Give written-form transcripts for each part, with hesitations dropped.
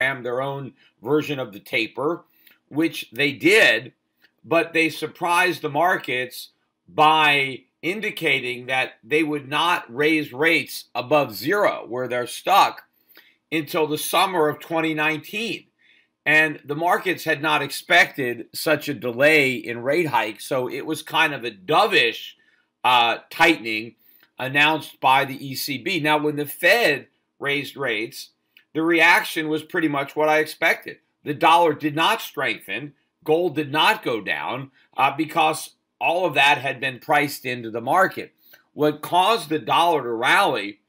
their own version of the taper, which they did, but they surprised the markets by indicating that they would not raise rates above zero, where they're stuck, until the summer of 2019. And the markets had not expected such a delay in rate hikes, so it was kind of a dovish tightening announced by the ECB. Now, when the Fed raised rates, the reaction was pretty much what I expected. The dollar did not strengthen, gold did not go down, because all of that had been priced into the market. What caused the dollar to rally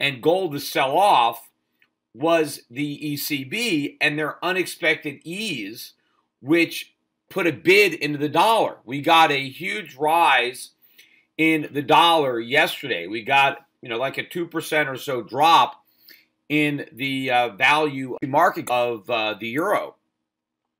and gold to sell off was the ECB and their unexpected ease, which put a bid into the dollar. We got a huge rise in the dollar yesterday. We got, like a 2% or so drop in the value market of the euro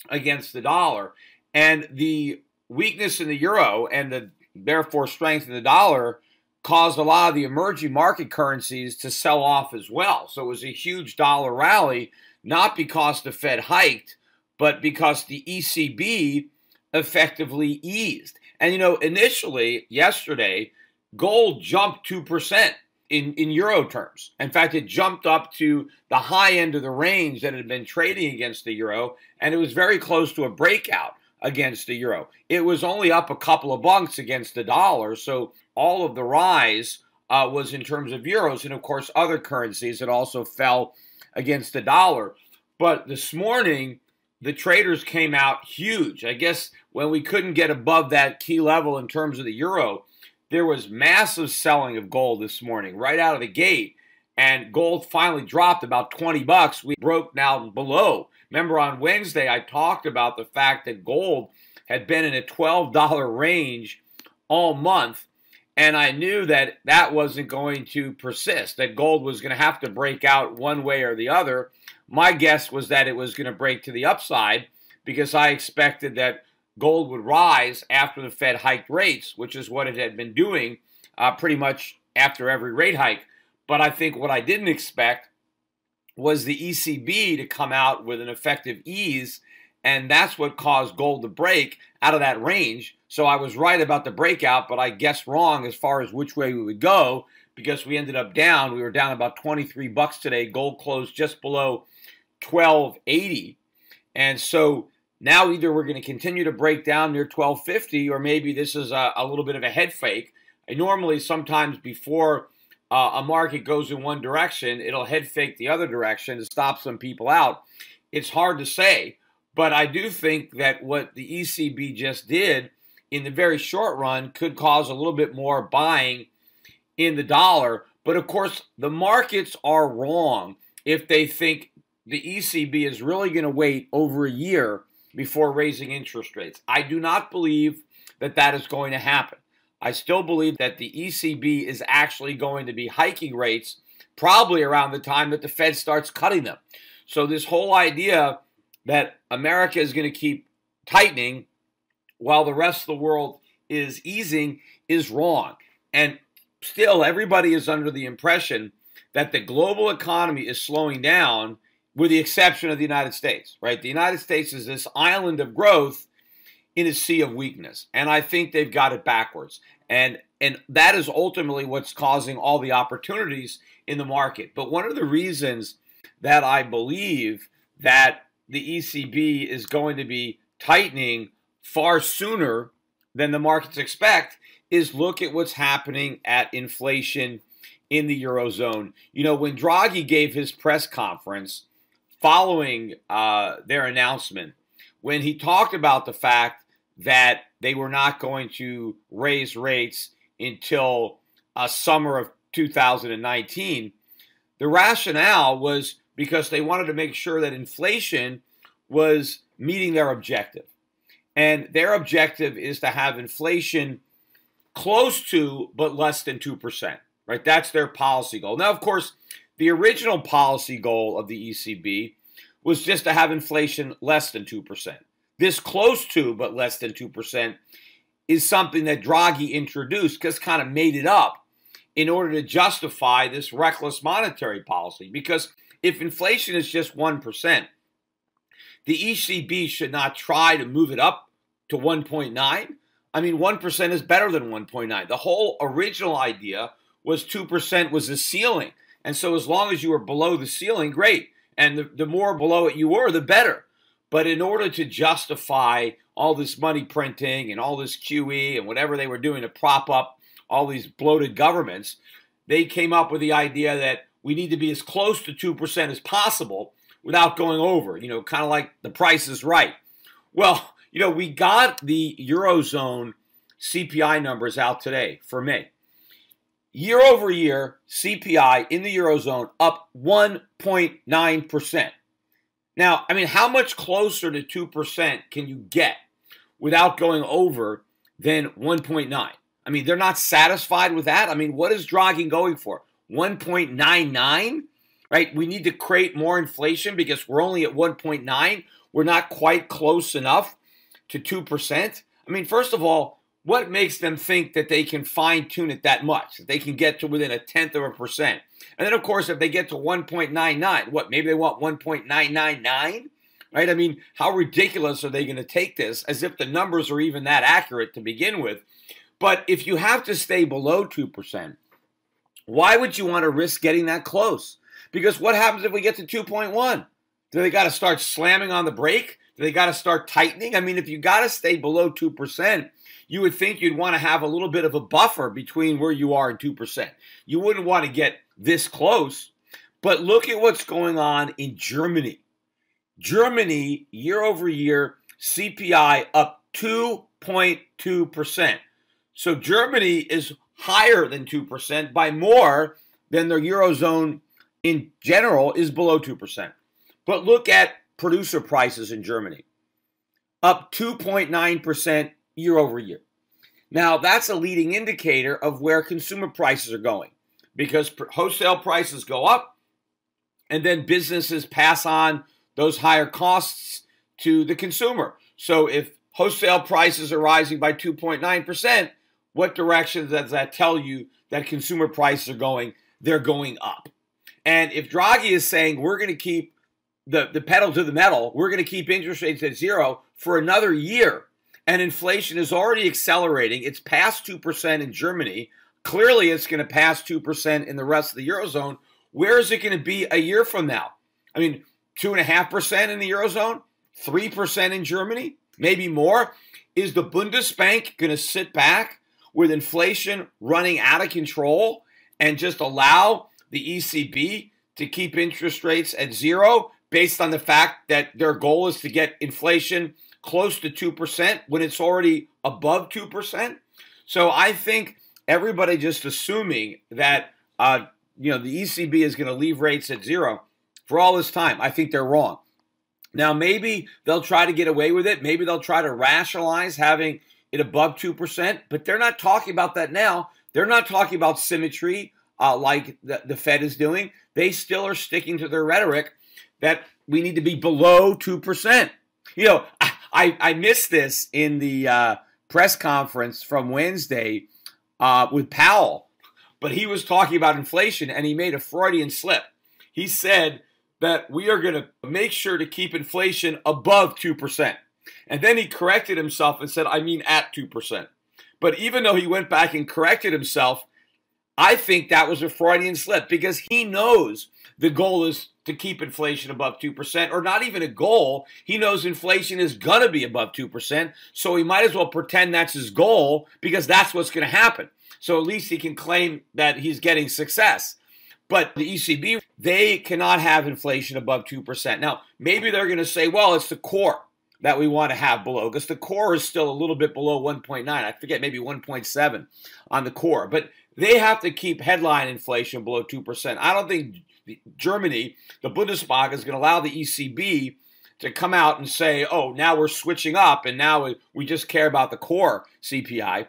against the dollar. And the weakness in the euro and the therefore strength in the dollar caused a lot of the emerging market currencies to sell off as well. So it was a huge dollar rally, not because the Fed hiked, but because the ECB effectively eased. And, initially, yesterday, gold jumped 2% in euro terms. In fact, it jumped up to the high end of the range that had been trading against the euro, and it was very close to a breakout against the euro. It was only up a couple of bunks against the dollar, so all of the rise was in terms of euros, and of course other currencies that also fell against the dollar. But this morning, the traders came out huge. I guess when we couldn't get above that key level in terms of the euro, there was massive selling of gold this morning right out of the gate, and gold finally dropped about 20 bucks. We broke down below. Remember on Wednesday, I talked about the fact that gold had been in a $12 range all month, and I knew that that wasn't going to persist, that gold was going to have to break out one way or the other. My guess was that it was going to break to the upside because I expected that gold would rise after the Fed hiked rates, which is what it had been doing pretty much after every rate hike. But I think what I didn't expect was the ECB to come out with an effective ease, and that's what caused gold to break out of that range. So I was right about the breakout, but I guessed wrong as far as which way we would go because we ended up down. We were down about 23 bucks today. Gold closed just below 1280. And so now either we're going to continue to break down near 1250, or maybe this is a little bit of a head fake. And normally sometimes before a market goes in one direction, it'll head fake the other direction to stop some people out. It's hard to say, but I do think that what the ECB just did in the very short run could cause a little bit more buying in the dollar. But of course, the markets are wrong if they think the ECB is really going to wait over a year before raising interest rates. I do not believe that that is going to happen. I still believe that the ECB is actually going to be hiking rates probably around the time that the Fed starts cutting them. So this whole idea that America is going to keep tightening while the rest of the world is easing is wrong. And still, everybody is under the impression that the global economy is slowing down with the exception of the United States, right? The United States is this island of growth in a sea of weakness. And I think they've got it backwards. And that is ultimately what's causing all the opportunities in the market. But one of the reasons that I believe that the ECB is going to be tightening far sooner than the markets expect is look at what's happening at inflation in the Eurozone. When Draghi gave his press conference following their announcement, when he talked about the fact that they were not going to raise rates until summer of 2019, the rationale was because they wanted to make sure that inflation was meeting their objective. And their objective is to have inflation close to but less than 2%, right? That's their policy goal. Now, of course, the original policy goal of the ECB was just to have inflation less than 2%. This close to but less than 2% is something that Draghi introduced, because kind of made it up in order to justify this reckless monetary policy. Because if inflation is just 1%, the ECB should not try to move it up to 1.9. I mean, 1% is better than 1.9. The whole original idea was 2% was the ceiling. And so as long as you were below the ceiling, great. And the more below it you were, the better. But in order to justify all this money printing and all this QE and whatever they were doing to prop up all these bloated governments, they came up with the idea that we need to be as close to 2% as possible without going over, kind of like the Price is Right. Well, we got the Eurozone CPI numbers out today for May. Year over year, CPI in the Eurozone up 1.9%. Now, I mean, how much closer to 2% can you get without going over than 1.9? I mean, they're not satisfied with that. I mean, what is Draghi going for? 1.99, right? We need to create more inflation because we're only at 1.9. We're not quite close enough to 2%. I mean, first of all, what makes them think that they can fine-tune it that much, that they can get to within 0.1%? And then, of course, if they get to 1.99, what, maybe they want 1.999, right? I mean, how ridiculous are they going to take this, as if the numbers are even that accurate to begin with? But if you have to stay below 2%, why would you want to risk getting that close? Because what happens if we get to 2.1? Do they got to start slamming on the brake? Do they got to start tightening? I mean, if you got to stay below 2%, you would think you'd want to have a little bit of a buffer between where you are and 2%. You wouldn't want to get this close. But look at what's going on in Germany. Germany, year over year, CPI up 2.2%. So Germany is higher than 2% by more than the Eurozone in general is below 2%. But look at producer prices in Germany, up 2.9% year over year. Now, that's a leading indicator of where consumer prices are going because wholesale prices go up and then businesses pass on those higher costs to the consumer. So if wholesale prices are rising by 2.9%, what direction does that tell you that consumer prices are going? They're going up. And if Draghi is saying we're going to keep the pedal to the metal, we're going to keep interest rates at zero for another year, and inflation is already accelerating. It's past 2% in Germany. Clearly, it's going to pass 2% in the rest of the Eurozone. Where is it going to be a year from now? I mean, 2.5% in the Eurozone, 3% in Germany, maybe more. Is the Bundesbank going to sit back with inflation running out of control and just allow the ECB to keep interest rates at zero based on the fact that their goal is to get inflation close to 2% when it's already above 2%? So I think everybody just assuming that the ECB is going to leave rates at zero for all this time, I think they're wrong. Now, maybe they'll try to get away with it. Maybe they'll try to rationalize having it above 2%, but they're not talking about that now. They're not talking about symmetry like the Fed is doing. They still are sticking to their rhetoric that we need to be below 2%. I missed this in the press conference from Wednesday with Powell, but he was talking about inflation and he made a Freudian slip. He said that we are going to make sure to keep inflation above 2%. And then he corrected himself and said, I mean at 2%. But even though he went back and corrected himself, I think that was a Freudian slip because he knows the goal is to keep inflation above 2%, or not even a goal. He knows inflation is going to be above 2%, so he might as well pretend that's his goal because that's what's going to happen. So at least he can claim that he's getting success. But the ECB, they cannot have inflation above 2%. Now, maybe they're going to say, well, it's the core that we want to have below, because the core is still a little bit below 1.9. I forget, maybe 1.7 on the core. But they have to keep headline inflation below 2%. I don't think Germany, the Bundesbank, is going to allow the ECB to come out and say, oh, now we're switching up and now we just care about the core CPI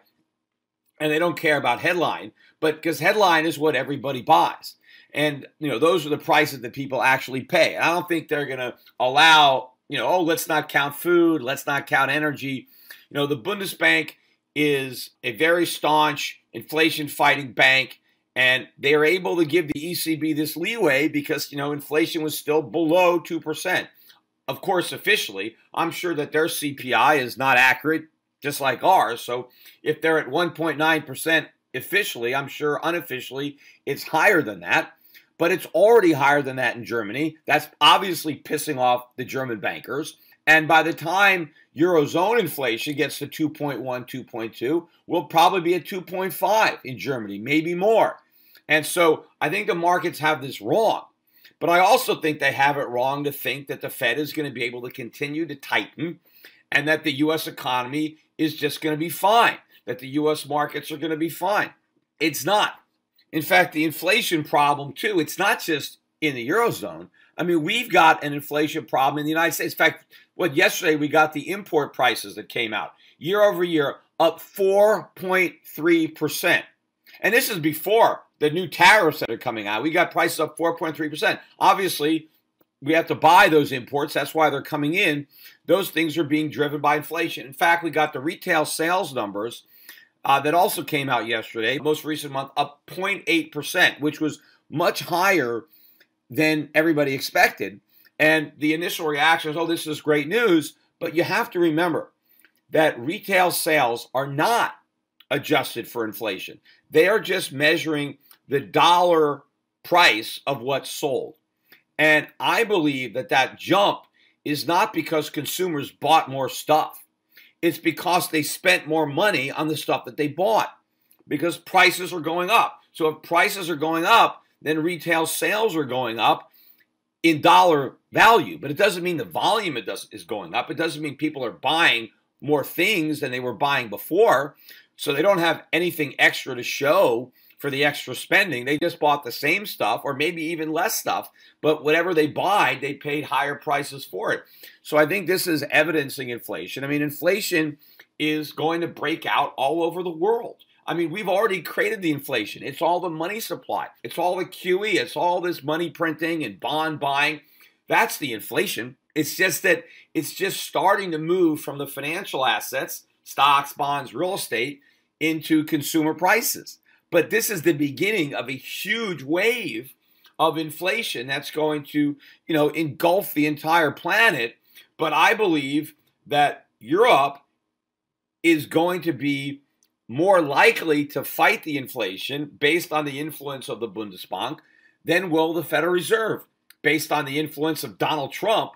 and they don't care about headline, but because headline is what everybody buys. And, those are the prices that people actually pay. And I don't think they're going to allow, let's not count food, let's not count energy. The Bundesbank is a very staunch inflation-fighting bank, and they are able to give the ECB this leeway because, inflation was still below 2%. of course, officially, I'm sure that their CPI is not accurate, just like ours. So if they're at 1.9% officially, I'm sure unofficially it's higher than that. But it's already higher than that in Germany. That's obviously pissing off the German bankers. And by the time Eurozone inflation gets to 2.1, 2.2, we'll probably be at 2.5 in Germany, maybe more. And so I think the markets have this wrong. But I also think they have it wrong to think that the Fed is going to be able to continue to tighten and that the U.S. economy is just going to be fine, that the U.S. markets are going to be fine. It's not. In fact, the inflation problem, too, it's not just in the Eurozone. I mean, we've got an inflation problem in the United States. In fact, yesterday we got the import prices that came out year over year up 4.3%. And this is before the new tariffs that are coming out. We got prices up 4.3%. Obviously, we have to buy those imports. That's why they're coming in. Those things are being driven by inflation. In fact, we got the retail sales numbers that also came out yesterday, most recent month, up 0.8%, which was much higher than everybody expected. And the initial reaction is, oh, this is great news. But you have to remember that retail sales are not adjusted for inflation. They are just measuring the dollar price of what's sold. And I believe that that jump is not because consumers bought more stuff. It's because they spent more money on the stuff that they bought because prices are going up. So if prices are going up, then retail sales are going up in dollar value. But it doesn't mean the volume is going up. It doesn't mean people are buying more things than they were buying before. So they don't have anything extra to show for the extra spending. They just bought the same stuff or maybe even less stuff, but whatever they buy, they paid higher prices for it. So I think this is evidencing inflation. I mean, inflation is going to break out all over the world. I mean, we've already created the inflation. It's all the money supply. It's all the QE. It's all this money printing and bond buying. That's the inflation. It's just that it's just starting to move from the financial assets, stocks, bonds, real estate, into consumer prices. But this is the beginning of a huge wave of inflation that's going to, engulf the entire planet. But I believe that Europe is going to be more likely to fight the inflation based on the influence of the Bundesbank than will the Federal Reserve, based on the influence of Donald Trump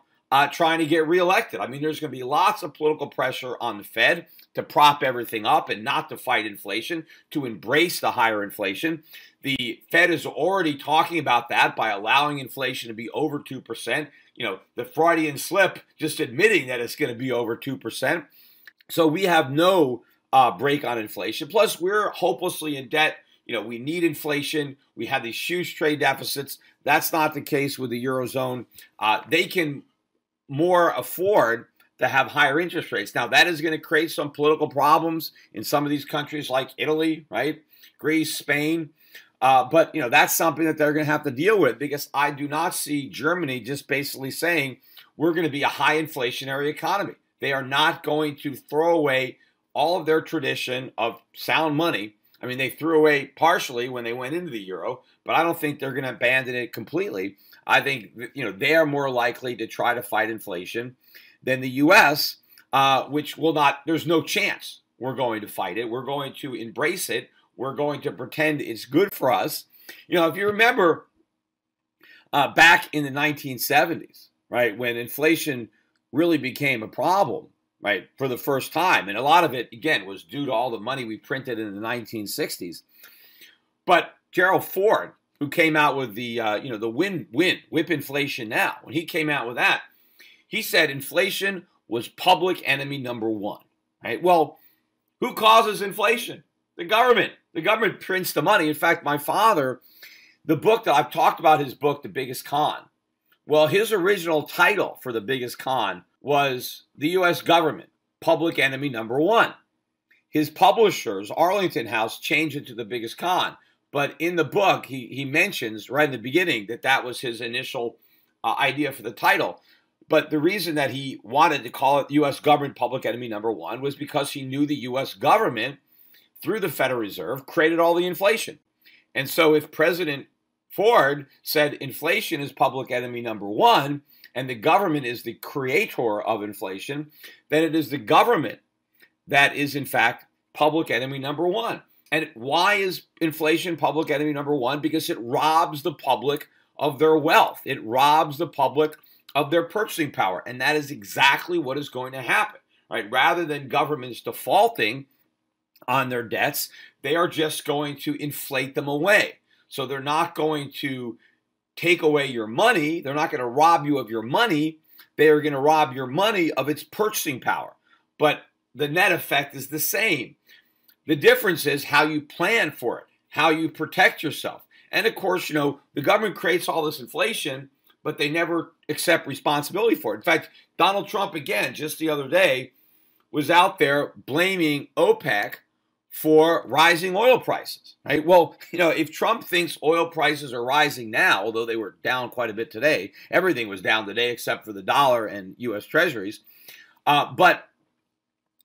trying to get reelected. I mean, there's going to be lots of political pressure on the Fed to prop everything up and not to fight inflation, to embrace the higher inflation. The Fed is already talking about that by allowing inflation to be over 2%. The Freudian slip just admitting that it's going to be over 2%. So we have no break on inflation. Plus, we're hopelessly in debt. We need inflation. We have these huge trade deficits. That's not the case with the Eurozone. They can more afford to have higher interest rates. Now, that is going to create some political problems in some of these countries like Italy, right? Greece, Spain. But that's something that they're going to have to deal with because I do not see Germany just basically saying we're going to be a high inflationary economy. They are not going to throw away all of their tradition of sound money. I mean, they threw away partially when they went into the euro, but I don't think they're going to abandon it completely. I think, they are more likely to try to fight inflation than the U.S., which will not, there's no chance we're going to fight it. We're going to embrace it. We're going to pretend it's good for us. If you remember back in the 1970s, right, when inflation really became a problem, right, for the first time, and a lot of it, again, was due to all the money we printed in the 1960s. But Gerald Ford, who came out with the, the whip inflation now, when he came out with that, he said inflation was public enemy number one, right? Well, who causes inflation? The government. The government prints the money. In fact, my father, the book that I've talked about, his book, The Biggest Con, well, his original title for The Biggest Con was The U.S. Government, Public Enemy Number One. His publishers, Arlington House, changed it to The Biggest Con. But in the book, he mentions right in the beginning that was his initial idea for the title. But the reason that he wanted to call it U.S. Government Public Enemy Number One was because he knew the U.S. government, through the Federal Reserve, created all the inflation. And so if President Ford said inflation is public enemy number one, and the government is the creator of inflation, then it is the government that is, in fact, public enemy number one. And why is inflation public enemy number one? Because it robs the public of their wealth. It robs the public of their purchasing power. And that is exactly what is going to happen, right? Rather than governments defaulting on their debts, they are just going to inflate them away. So they're not going to take away your money. They're not going to rob you of your money. They are going to rob your money of its purchasing power. But the net effect is the same. The difference is how you plan for it, how you protect yourself. And of course, the government creates all this inflation, but they never accept responsibility for it. In fact, Donald Trump, again, just the other day, was out there blaming OPEC for rising oil prices, right? Well, if Trump thinks oil prices are rising now, although they were down quite a bit today, everything was down today except for the dollar and U.S. Treasuries. But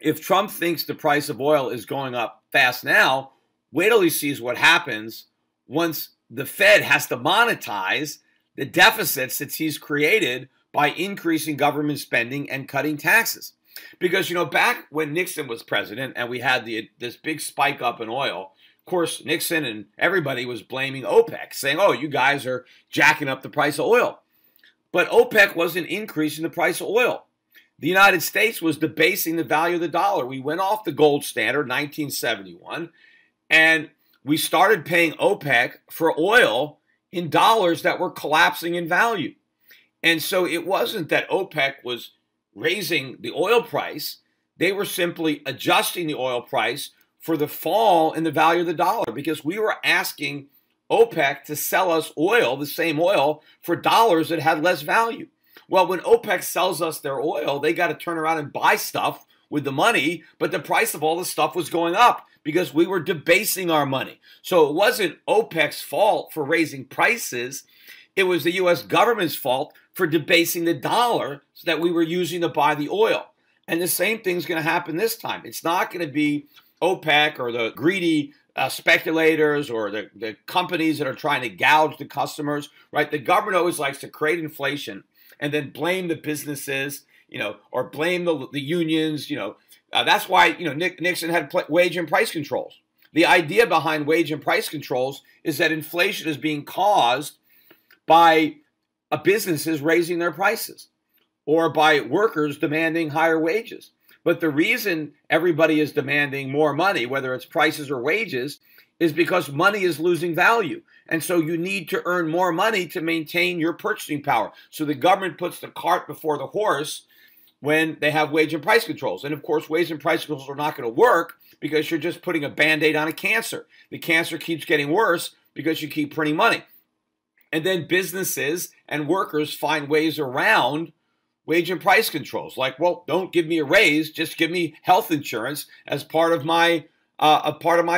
if Trump thinks the price of oil is going up fast now, wait till he sees what happens once the Fed has to monetize the deficits that he's created by increasing government spending and cutting taxes. Because, back when Nixon was president and we had this big spike up in oil, of course, Nixon and everybody was blaming OPEC, saying, oh, you guys are jacking up the price of oil. But OPEC wasn't increasing the price of oil. The United States was debasing the value of the dollar. We went off the gold standard, 1971, and we started paying OPEC for oil in dollars that were collapsing in value. And so it wasn't that OPEC was raising the oil price. They were simply adjusting the oil price for the fall in the value of the dollar, because we were asking OPEC to sell us oil, the same oil, for dollars that had less value. Well, when OPEC sells us their oil, they got to turn around and buy stuff with the money, but the price of all the stuff was going up because we were debasing our money. So it wasn't OPEC's fault for raising prices. It was the U.S. government's fault for debasing the dollar so that we were using to buy the oil. And the same thing's going to happen this time. It's not going to be OPEC or the greedy speculators or the companies that are trying to gouge the customers, right? The government always likes to create inflation and then blame the businesses, or blame the unions, That's why, Nixon had wage and price controls. The idea behind wage and price controls is that inflation is being caused by businesses raising their prices or by workers demanding higher wages. But the reason everybody is demanding more money, whether it's prices or wages, is because money is losing value. And so you need to earn more money to maintain your purchasing power. So the government puts the cart before the horse when they have wage and price controls. And of course, wage and price controls are not going to work because you're just putting a Band-Aid on a cancer. The cancer keeps getting worse because you keep printing money. And then businesses and workers find ways around wage and price controls. Like, well, don't give me a raise, just give me health insurance as part of my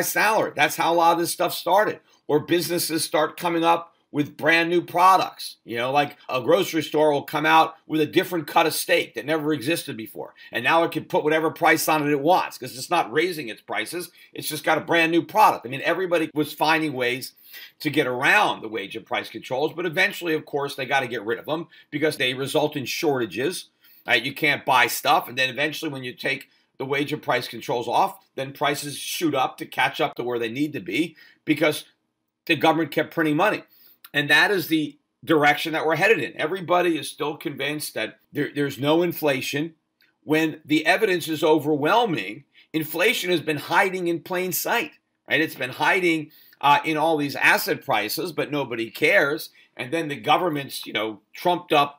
salary. That's how a lot of this stuff started. Or businesses start coming up with brand new products. Like a grocery store will come out with a different cut of steak that never existed before. And now it can put whatever price on it wants because it's not raising its prices. It's just got a brand new product. I mean, everybody was finding ways to get around the wage and price controls. But eventually, of course, they got to get rid of them because they result in shortages. Right? You can't buy stuff. And then eventually when you take the wage and price controls off, then prices shoot up to catch up to where they need to be because the government kept printing money. And that is the direction that we're headed in. Everybody is still convinced that there's no inflation when the evidence is overwhelming. Inflation has been hiding in plain sight, right? It's been hiding in all these asset prices, but nobody cares. And then the government's, trumped up,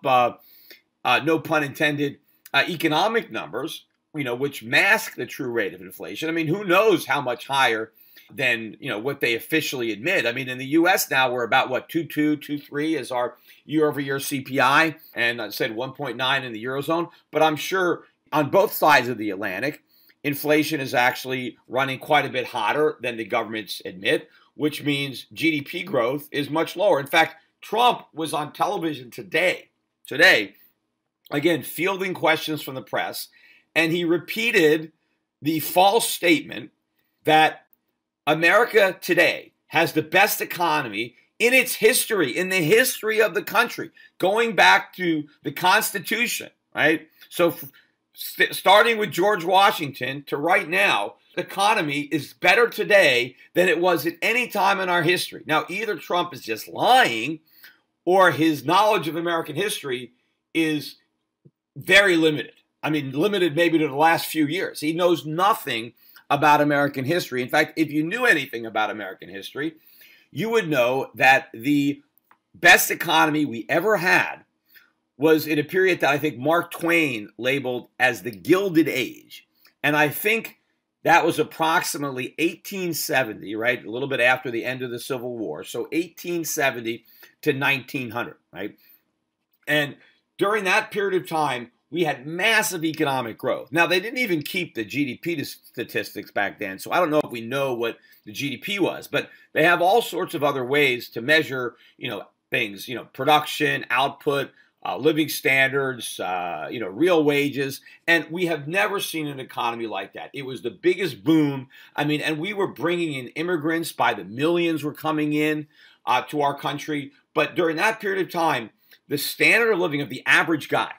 no pun intended, economic numbers, which mask the true rate of inflation. I mean, who knows how much higher than, what they officially admit. I mean, in the U.S. now, we're about, 2.2, 2.3 is our year-over-year CPI, and I said 1.9 in the Eurozone. But I'm sure on both sides of the Atlantic, inflation is actually running quite a bit hotter than the governments admit, which means GDP growth is much lower. In fact, Trump was on television today, again, fielding questions from the press, and he repeated the false statement that America today has the best economy in its history, in the history of the country, going back to the Constitution, right? So starting with George Washington to right now, the economy is better today than it was at any time in our history. Now, either Trump is just lying or his knowledge of American history is very limited. I mean, limited maybe to the last few years. He knows nothing about American history. In fact, if you knew anything about American history, you would know that the best economy we ever had was in a period that I think Mark Twain labeled as the Gilded Age. And I think that was approximately 1870, right? A little bit after the end of the Civil War. So 1870 to 1900, right? And during that period of time, we had massive economic growth. Now, they didn't even keep the GDP statistics back then, so I don't know if we know what the GDP was, but they have all sorts of other ways to measure, things, production, output, living standards, real wages, and we have never seen an economy like that. It was the biggest boom. I mean, and we were bringing in immigrants by the millions were coming in to our country, but during that period of time, the standard of living of the average guy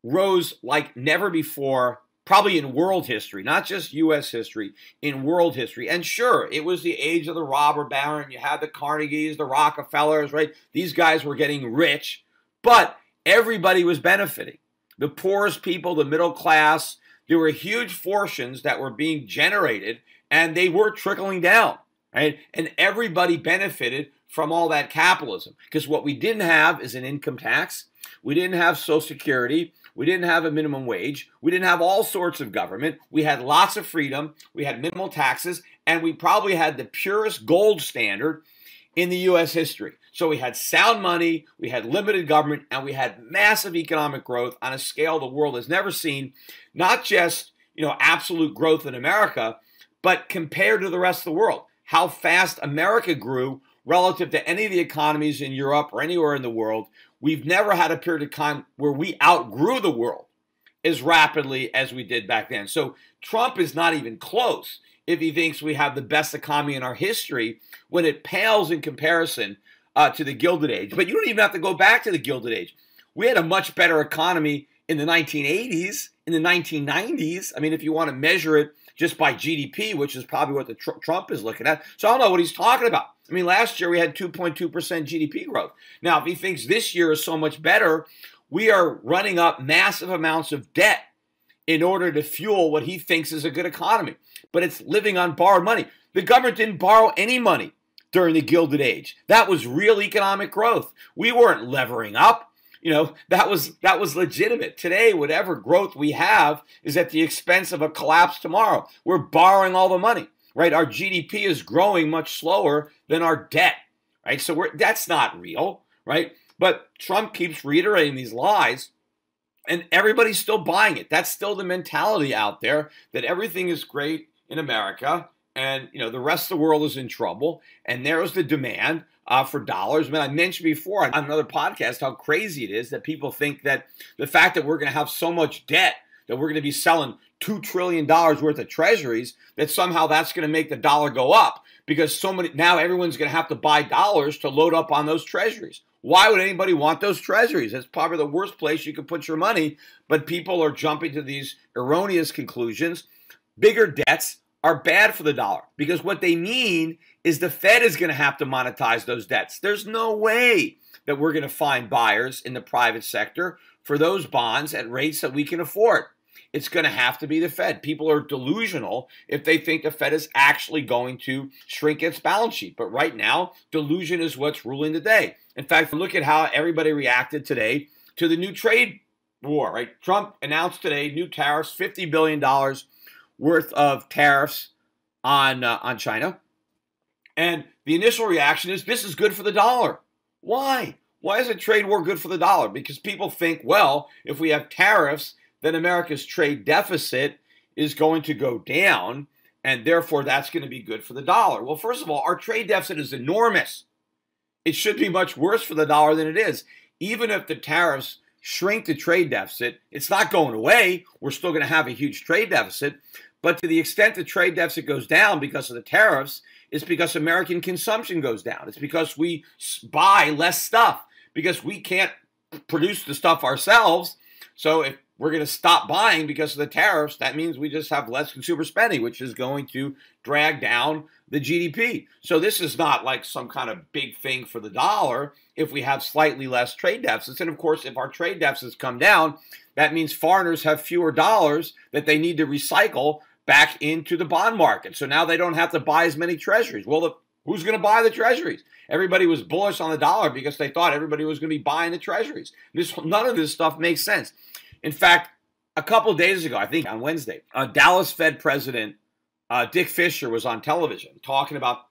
rose like never before, probably in world history, not just U.S. history, in world history. And sure, it was the age of the robber baron. You had the Carnegies, the Rockefellers, right? These guys were getting rich, but everybody was benefiting. The poorest people, the middle class, there were huge fortunes that were being generated, and they were trickling down, right? And everybody benefited from all that capitalism, because what we didn't have is an income tax. We didn't have Social Security. We didn't have a minimum wage. We didn't have all sorts of government. We had lots of freedom. We had minimal taxes, and we probably had the purest gold standard in the U.S. history. So we had sound money, we had limited government, and we had massive economic growth on a scale the world has never seen. Not just, absolute growth in America, but compared to the rest of the world. How fast America grew relative to any of the economies in Europe or anywhere in the world. We've never had a period of time where we outgrew the world as rapidly as we did back then. So Trump is not even close if he thinks we have the best economy in our history when it pales in comparison to the Gilded Age. But you don't even have to go back to the Gilded Age. We had a much better economy in the 1980s, in the 1990s. I mean, if you want to measure it just by GDP, which is probably what the Trump is looking at. So I don't know what he's talking about. I mean, last year we had 2.2% GDP growth. Now, if he thinks this year is so much better, we are running up massive amounts of debt in order to fuel what he thinks is a good economy. But it's living on borrowed money. The government didn't borrow any money during the Gilded Age. That was real economic growth. We weren't levering up. That was legitimate. Today, whatever growth we have is at the expense of a collapse tomorrow. We're borrowing all the money, right? Our GDP is growing much slower than our debt, right? So that's not real, right? But Trump keeps reiterating these lies, and everybody's still buying it. That's still the mentality out there, that everything is great in America, and the rest of the world is in trouble, and there's the demand for dollars. I mean, I mentioned before on another podcast how crazy it is that people think that the fact that we're going to have so much debt, that we're going to be selling $2 trillion worth of treasuries, that somehow that's going to make the dollar go up, because now everyone's going to have to buy dollars to load up on those treasuries. Why would anybody want those treasuries? That's probably the worst place you could put your money, but people are jumping to these erroneous conclusions. Bigger debts are bad for the dollar, because what they mean is the Fed is going to have to monetize those debts. There's no way that we're going to find buyers in the private sector for those bonds at rates that we can afford. It's going to have to be the Fed. People are delusional if they think the Fed is actually going to shrink its balance sheet. But right now, delusion is what's ruling the day. In fact, look at how everybody reacted today to the new trade war, right? Trump announced today new tariffs, $50 billion worth of tariffs on China. And the initial reaction is, this is good for the dollar. Why? Why is a trade war good for the dollar? Because people think, well, if we have tariffs, then America's trade deficit is going to go down, and therefore that's going to be good for the dollar. Well, first of all, our trade deficit is enormous. It should be much worse for the dollar than it is. Even if the tariffs shrink the trade deficit, it's not going away. We're still going to have a huge trade deficit. But to the extent the trade deficit goes down because of the tariffs, It's because American consumption goes down. It's because we buy less stuff because we can't produce the stuff ourselves. So if we're going to stop buying because of the tariffs, that means we just have less consumer spending, which is going to drag down the GDP. So this is not like some kind of big thing for the dollar if we have slightly less trade deficits. And of course, if our trade deficits come down, that means foreigners have fewer dollars that they need to recycle back into the bond market. So now they don't have to buy as many treasuries. Well, who's going to buy the treasuries? Everybody was bullish on the dollar because they thought everybody was going to be buying the treasuries. None of this stuff makes sense. In fact, a couple of days ago, I think on Wednesday, Dallas Fed President Dick Fisher was on television talking about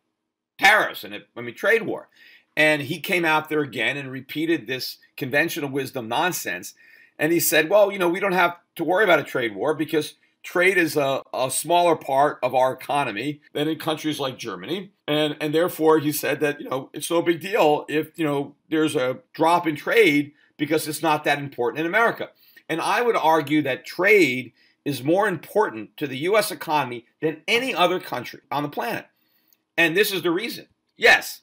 tariffs and trade war. And he came out there again and repeated this conventional wisdom nonsense. And he said, well, we don't have to worry about a trade war because trade is a smaller part of our economy than in countries like Germany. And therefore, he said that, it's no big deal if, there's a drop in trade because it's not that important in America. And I would argue that trade is more important to the U.S. economy than any other country on the planet. And this is the reason. Yes,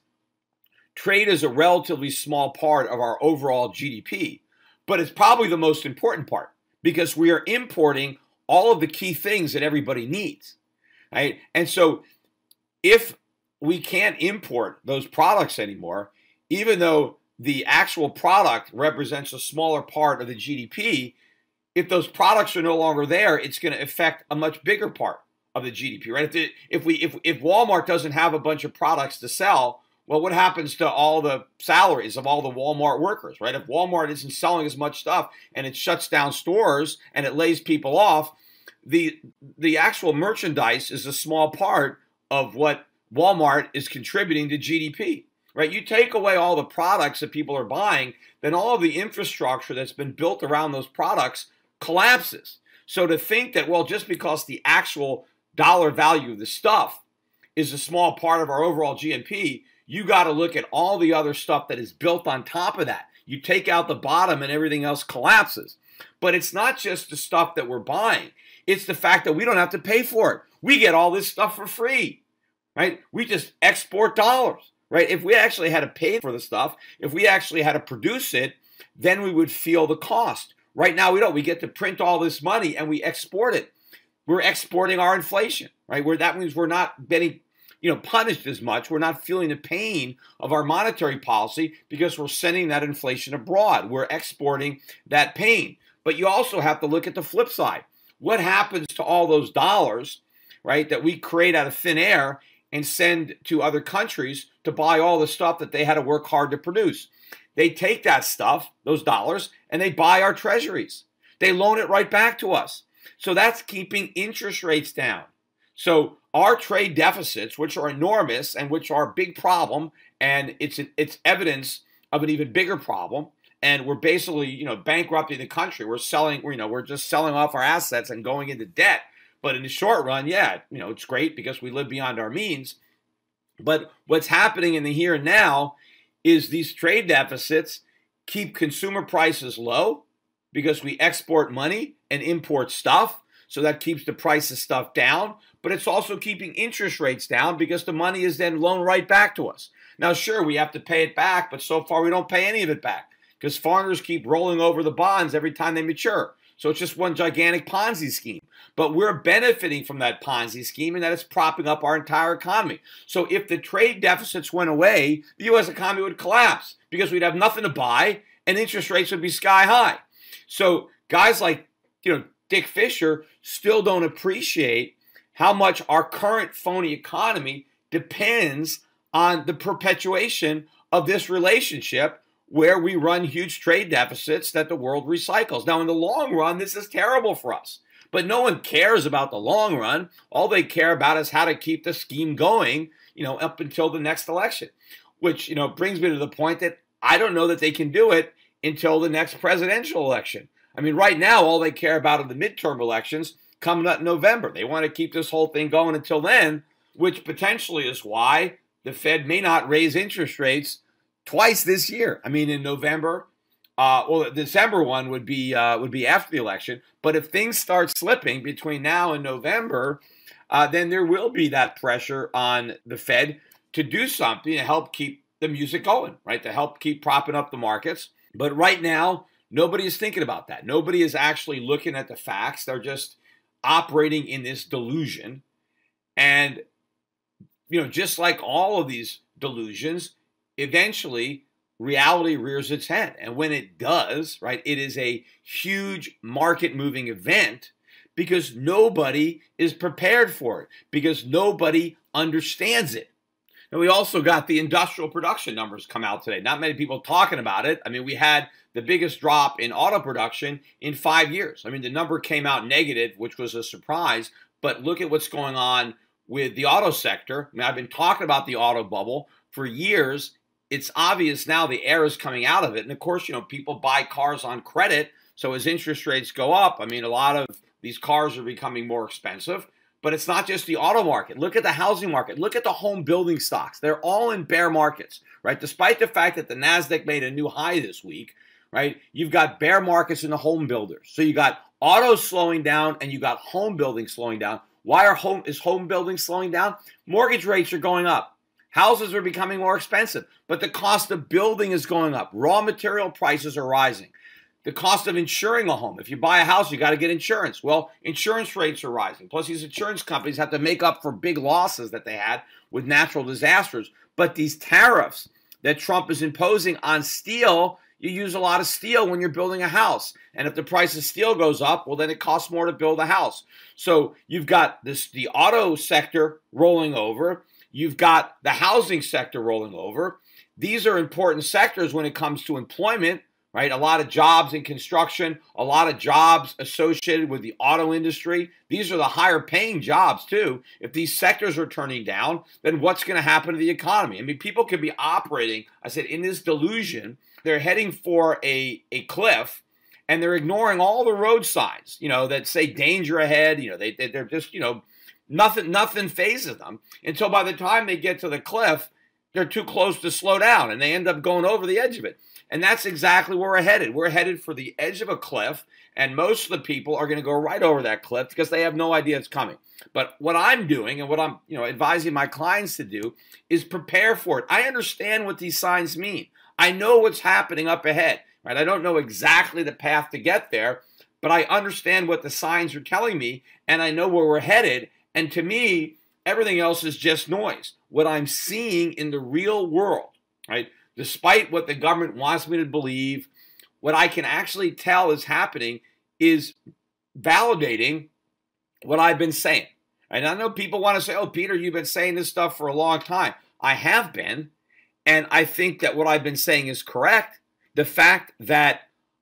trade is a relatively small part of our overall GDP, but it's probably the most important part because we are importing all of the key things that everybody needs, right? And so if we can't import those products anymore, even though the actual product represents a smaller part of the GDP, if those products are no longer there, it's going to affect a much bigger part of the GDP, right? If Walmart doesn't have a bunch of products to sell, well, what happens to all the salaries of all the Walmart workers, right? If Walmart isn't selling as much stuff and it shuts down stores and it lays people off, the actual merchandise is a small part of what Walmart is contributing to GDP, right? You take away all the products that people are buying, then all of the infrastructure that's been built around those products collapses. So to think that, well, just because the actual dollar value of the stuff is a small part of our overall GNP, you got to look at all the other stuff that is built on top of that. You take out the bottom and everything else collapses. But it's not just the stuff that we're buying. It's the fact that we don't have to pay for it. We get all this stuff for free, right? We just export dollars, right? If we actually had to pay for the stuff, if we actually had to produce it, then we would feel the cost. Right now, we don't. We get to print all this money and we export it. We're exporting our inflation, right? That means we're not getting, punished as much. We're not feeling the pain of our monetary policy because we're sending that inflation abroad. We're exporting that pain. But you also have to look at the flip side. What happens to all those dollars, right, that we create out of thin air and send to other countries to buy all the stuff that they had to work hard to produce? They take that stuff, those dollars, and they buy our treasuries. They loan it right back to us. So that's keeping interest rates down. So our trade deficits, which are enormous and which are a big problem, and it's evidence of an even bigger problem, and we're basically, bankrupting the country. We're just selling off our assets and going into debt. But in the short run, yeah, it's great because we live beyond our means. But what's happening in the here and now is these trade deficits keep consumer prices low because we export money and import stuff. So that keeps the price of stuff down. But it's also keeping interest rates down because the money is then loaned right back to us. Now, sure, we have to pay it back, but so far we don't pay any of it back because foreigners keep rolling over the bonds every time they mature. So it's just one gigantic Ponzi scheme. But we're benefiting from that Ponzi scheme and that it's propping up our entire economy. So if the trade deficits went away, the U.S. economy would collapse because we'd have nothing to buy and interest rates would be sky high. So guys like, Dick Fisher still don't appreciate how much our current phony economy depends on the perpetuation of this relationship where we run huge trade deficits that the world recycles. Now, in the long run, this is terrible for us. But no one cares about the long run. All they care about is how to keep the scheme going, up until the next election. Which, brings me to the point that I don't know that they can do it until the next presidential election. I mean, right now, all they care about are the midterm elections coming up in November. They want to keep this whole thing going until then, which potentially is why the Fed may not raise interest rates twice this year. I mean, in November, the December one would be after the election. But if things start slipping between now and November, then there will be that pressure on the Fed to do something to help keep the music going, right? To help keep propping up the markets. But right now, nobody is thinking about that. Nobody is actually looking at the facts. They're just operating in this delusion. And, just like all of these delusions, eventually reality rears its head. And when it does, right, it is a huge market moving event because nobody is prepared for it, because nobody understands it. And we also got the industrial production numbers come out today. Not many people talking about it. I mean, we had the biggest drop in auto production in 5 years. I mean, the number came out negative, which was a surprise. But look at what's going on with the auto sector. I mean, I've been talking about the auto bubble for years. It's obvious now the air is coming out of it. And of course, people buy cars on credit. So as interest rates go up, I mean, a lot of these cars are becoming more expensive. But it's not just the auto market. Look at the housing market. Look at the home building stocks. They're all in bear markets, right? Despite the fact that the NASDAQ made a new high this week, right? You've got bear markets in the home builders. So you got auto slowing down and you got home building slowing down. Why is home building slowing down? Mortgage rates are going up. Houses are becoming more expensive, but the cost of building is going up. Raw material prices are rising. The cost of insuring a home. If you buy a house, you got to get insurance. Well, insurance rates are rising. Plus, these insurance companies have to make up for big losses that they had with natural disasters. But these tariffs that Trump is imposing on steel, you use a lot of steel when you're building a house. And if the price of steel goes up, well, then it costs more to build a house. So you've got the auto sector rolling over. You've got the housing sector rolling over. These are important sectors when it comes to employment. Right? A lot of jobs in construction, a lot of jobs associated with the auto industry. These are the higher paying jobs too. If these sectors are turning down, then what's going to happen to the economy? I mean, people could be operating, I said, in this delusion. They're heading for a cliff and they're ignoring all the road signs, that say danger ahead. They're just, nothing phases them until by the time they get to the cliff, they're too close to slow down and they end up going over the edge of it. And that's exactly where we're headed. We're headed for the edge of a cliff, and most of the people are going to go right over that cliff because they have no idea it's coming. But what I'm doing and what I'm, advising my clients to do is prepare for it. I understand what these signs mean. I know what's happening up ahead, right? I don't know exactly the path to get there, but I understand what the signs are telling me, and I know where we're headed. And to me, everything else is just noise. What I'm seeing in the real world, right? Despite what the government wants me to believe, what I can actually tell is happening is validating what I've been saying. And I know people want to say, oh, Peter, you've been saying this stuff for a long time. I have been, and I think that what I've been saying is correct. The fact that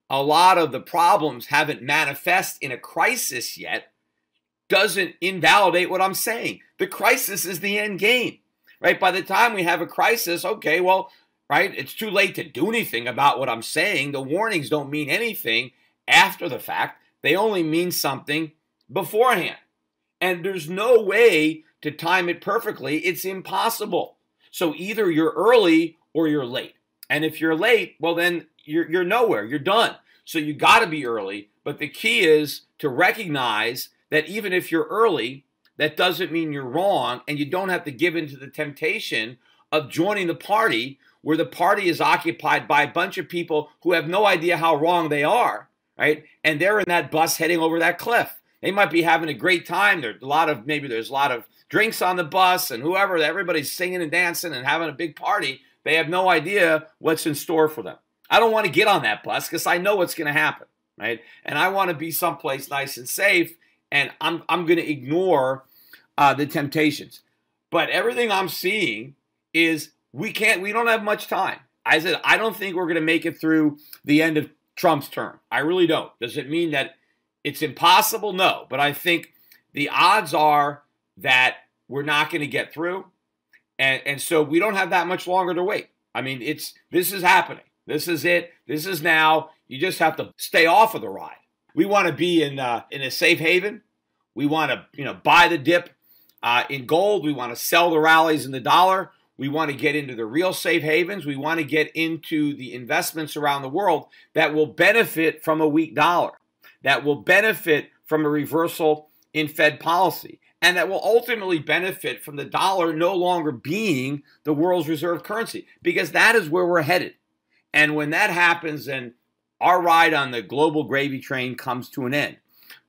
a lot of the problems haven't manifest in a crisis yet doesn't invalidate what I'm saying. The crisis is the end game, right? By the time we have a crisis, okay, well, right? It's too late to do anything about what I'm saying. The warnings don't mean anything after the fact. They only mean something beforehand. And there's no way to time it perfectly. It's impossible. So either you're early or you're late. And if you're late, well, then you're nowhere. You're done. So you got to be early. But the key is to recognize that even if you're early, that doesn't mean you're wrong. And you don't have to give in to the temptation of joining the party where the party is occupied by a bunch of people who have no idea how wrong they are, right? And they're in that bus heading over that cliff. They might be having a great time. There's a lot of drinks on the bus and everybody's singing and dancing and having a big party. They have no idea what's in store for them. I don't want to get on that bus because I know what's going to happen, right? And I want to be someplace nice and safe, and I'm going to ignore the temptations. But everything I'm seeing is we don't have much time. I said, I don't think we're going to make it through the end of Trump's term. I really don't. Does it mean that it's impossible? No. But I think the odds are that we're not going to get through. And so we don't have that much longer to wait. I mean, this is happening. This is it. This is now. You just have to stay off of the ride. We want to be in a safe haven. We want to, buy the dip in gold. We want to sell the rallies in the dollar. We want to get into the real safe havens. We want to get into the investments around the world that will benefit from a weak dollar, that will benefit from a reversal in Fed policy. and that will ultimately benefit from the dollar no longer being the world's reserve currency, because that is where we're headed. And when that happens, then our ride on the global gravy train comes to an end.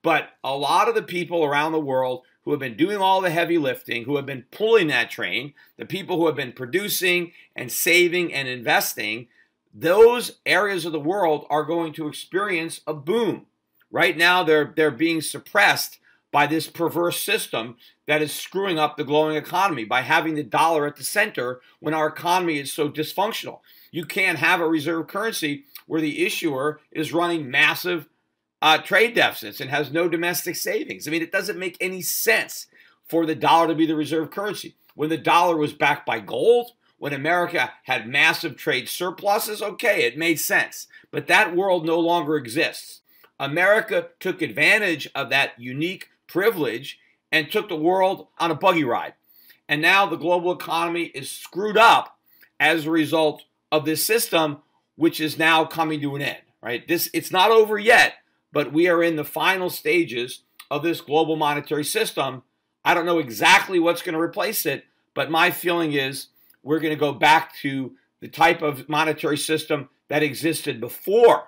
But a lot of the people around the world who have been doing all the heavy lifting, who have been pulling that train, the people who have been producing and saving and investing, those areas of the world are going to experience a boom. Right now, they're being suppressed by this perverse system that is screwing up the glowing economy by having the dollar at the center when our economy is so dysfunctional. You can't have a reserve currency where the issuer is running massive trade deficits and has no domestic savings. I mean, it doesn't make any sense for the dollar to be the reserve currency. When the dollar was backed by gold, when America had massive trade surpluses, okay, it made sense. But that world no longer exists. America took advantage of that unique privilege and took the world on a buggy ride. And now the global economy is screwed up as a result of this system, which is now coming to an end, right? It's not over yet, but we are in the final stages of this global monetary system. I don't know exactly what's going to replace it, but my feeling is we're going to go back to the type of monetary system that existed before